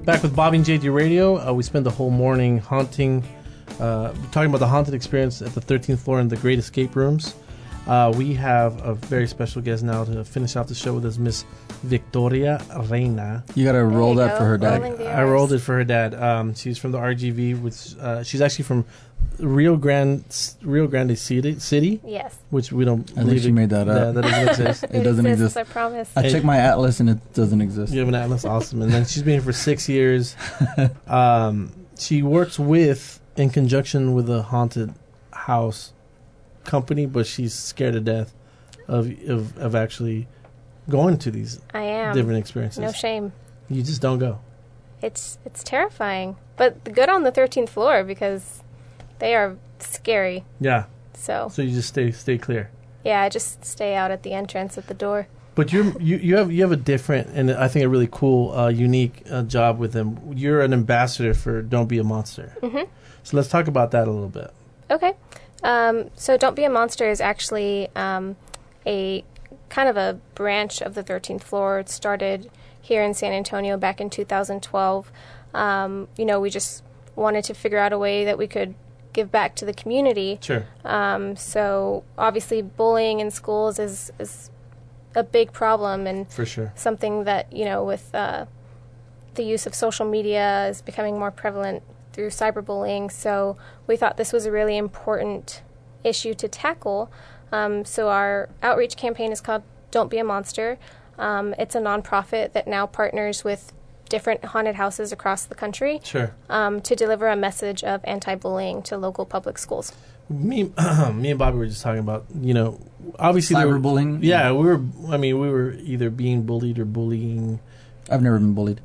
Back with Bobby and JD Radio. We spent the whole morning talking about the haunted experience at the 13th floor in the Great Escape Rooms. We have a very special guest now to finish off the show with us, Miss Victoria Reyna. You got to roll that for her dad. I rolled it for her dad. She's from the RGV. Which she's actually from Rio Grande City. Yes. Which we don't I think she made that up. That doesn't exist. It doesn't exist. I promise. I checked my atlas and it doesn't exist. You have an atlas, awesome. And then she's been here for 6 years. She works in conjunction with a haunted house company, but she's scared to death of actually going to these different experiences. No shame. You just don't go. It's terrifying, but good on the 13th floor because they are scary. Yeah. So you just stay clear. Yeah, I just stay out at the entrance at the door. But you have a different and I think a really cool, unique job with them. You're an ambassador for Don't Be a Monster. Mm-hmm. So let's talk about that a little bit. Okay. So Don't Be a Monster is actually a kind of a branch of the 13th floor. It started here in San Antonio back in 2012. We just wanted to figure out a way that we could give back to the community. Sure. So obviously bullying in schools is a big problem, and for sure something that, with the use of social media is becoming more prevalent through cyberbullying. So we thought this was a really important issue to tackle. So our outreach campaign is called Don't Be a Monster. It's a nonprofit that now partners with different haunted houses across the country. Sure. To deliver a message of anti-bullying to local public schools. Me and Bobby were just talking about, obviously cyberbullying. Yeah, we were either being bullied or bullying. I've never been bullied.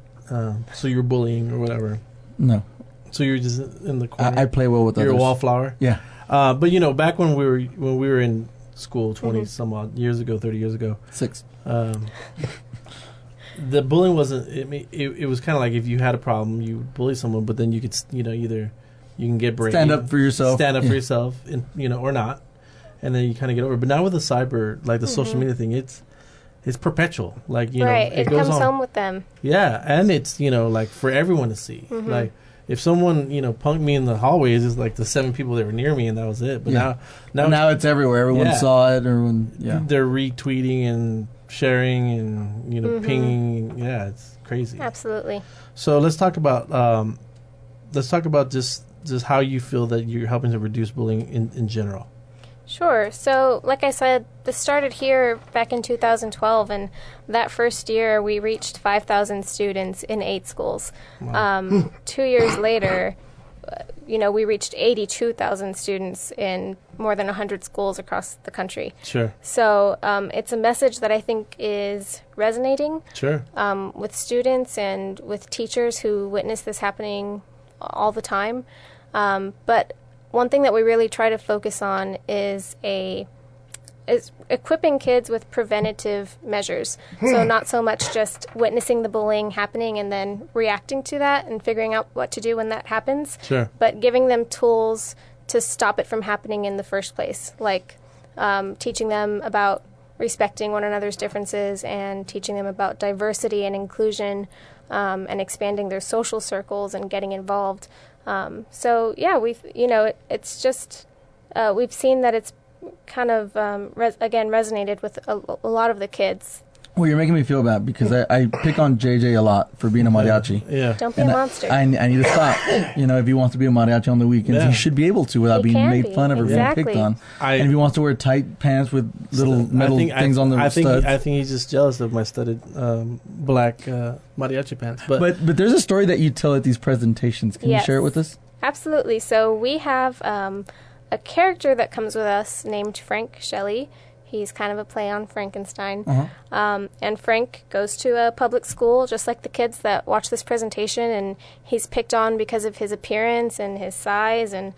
So you were bullying or whatever. No. So you were just in the corner. I play well with others. You're a wallflower. Yeah. But back when we were in school 20 some odd years ago, 30 years ago. 6. The bullying wasn't. It was kind of like if you had a problem, you bully someone, but then you could either you can get brave, stand up for yourself, for yourself, and or not, and then you kind of get over. But now with the cyber, like the social media thing, it's perpetual. Like right. It goes comes home with them. Yeah, and it's like for everyone to see. Like if someone punked me in the hallways, it's like the 7 people that were near me, and that was it. But now it's everywhere. Everyone saw it. Everyone, they're retweeting and sharing and pinging. Yeah, it's crazy. Absolutely. So let's talk about just how you feel that you're helping to reduce bullying in general. Sure. So, like I said, this started here back in 2012, and that first year we reached 5,000 students in 8 schools. Wow. 2 years later, we reached 82,000 students in more than 100 schools across the country. Sure. So it's a message that I think is resonating. Sure. With students and with teachers who witness this happening all the time. But one thing that we really try to focus on is equipping kids with preventative measures. So not so much just witnessing the bullying happening and then reacting to that and figuring out what to do when that happens. Sure. But giving them tools to stop it from happening in the first place, like teaching them about respecting one another's differences and teaching them about diversity and inclusion, and expanding their social circles and getting involved. It's just we've seen that it's kind of resonated with a lot of the kids. Well, you're making me feel bad because I pick on JJ a lot for being a mariachi. Yeah. Don't be a monster. I need to stop. If he wants to be a mariachi on the weekends, he should be able to without being made fun of or being picked on. And if he wants to wear tight pants with little metal things on the studs. I think he's just jealous of my studded black mariachi pants. But there's a story that you tell at these presentations. Can you share it with us? Absolutely. So we have a character that comes with us named Frank Shelley. He's kind of a play on Frankenstein. And Frank goes to a public school, just like the kids that watch this presentation, and he's picked on because of his appearance and his size. And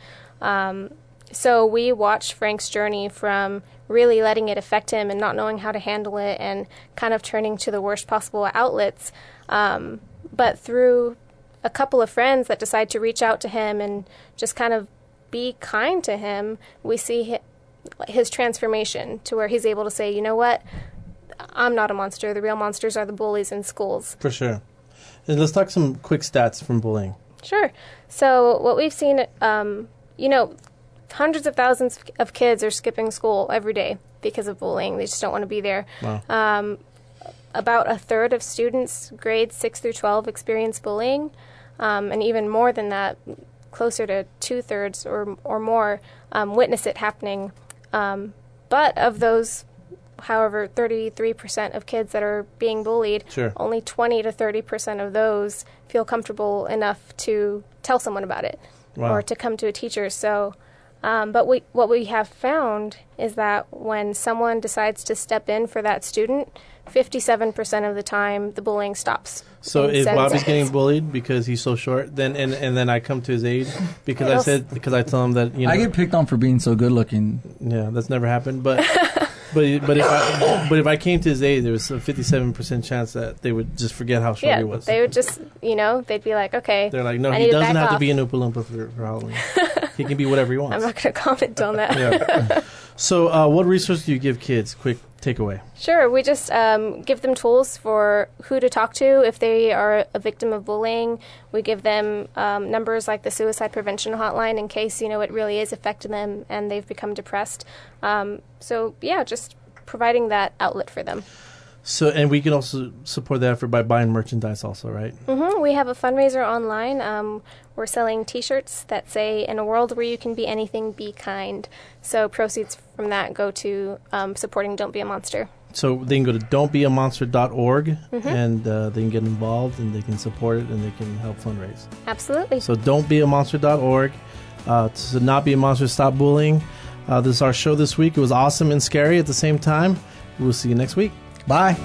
so we watch Frank's journey from really letting it affect him and not knowing how to handle it and kind of turning to the worst possible outlets. But through a couple of friends that decide to reach out to him and just kind of be kind to him, we see his transformation to where he's able to say, you know what, I'm not a monster. The real monsters are the bullies in schools. For sure. And let's talk some quick stats from bullying. Sure. So what we've seen, hundreds of thousands of kids are skipping school every day because of bullying. They just don't want to be there. Wow. About a third of students, grades 6 through 12, experience bullying, and even more than that, closer to 2/3 or more witness it happening. But of those, however, 33% of kids that are being bullied, sure, only 20 to 30% of those feel comfortable enough to tell someone about it, wow, or to come to a teacher. So, but what we have found is that when someone decides to step in for that student, 57% of the time the bullying stops. So if Bobby's getting bullied because he's so short, then and then I come to his aid because I tell him that I get picked on for being so good looking. Yeah, that's never happened, but if I came to his aid, there was a 57% chance that they would just forget how short he was. They would just, they'd be like, okay. They're like, no, he doesn't have to be an Oompa Loompa for Halloween. He can be whatever he wants. I'm not going to comment on that. Yeah. So what resource do you give kids? Quick takeaway. Sure. We just give them tools for who to talk to if they are a victim of bullying. We give them numbers like the suicide prevention hotline in case, it really is affecting them and they've become depressed. Just providing that outlet for them. So, and we can also support the effort by buying merchandise also, right? Mm-hmm. We have a fundraiser online. We're selling T-shirts that say, "In a world where you can be anything, be kind." So proceeds from that go to supporting Don't Be a Monster. So they can go to don'tbeamonster.org, mm-hmm, and they can get involved and they can support it and they can help fundraise. Absolutely. So don'tbeamonster.org. To not be a monster, stop bullying. This is our show this week. It was awesome and scary at the same time. We'll see you next week. Bye.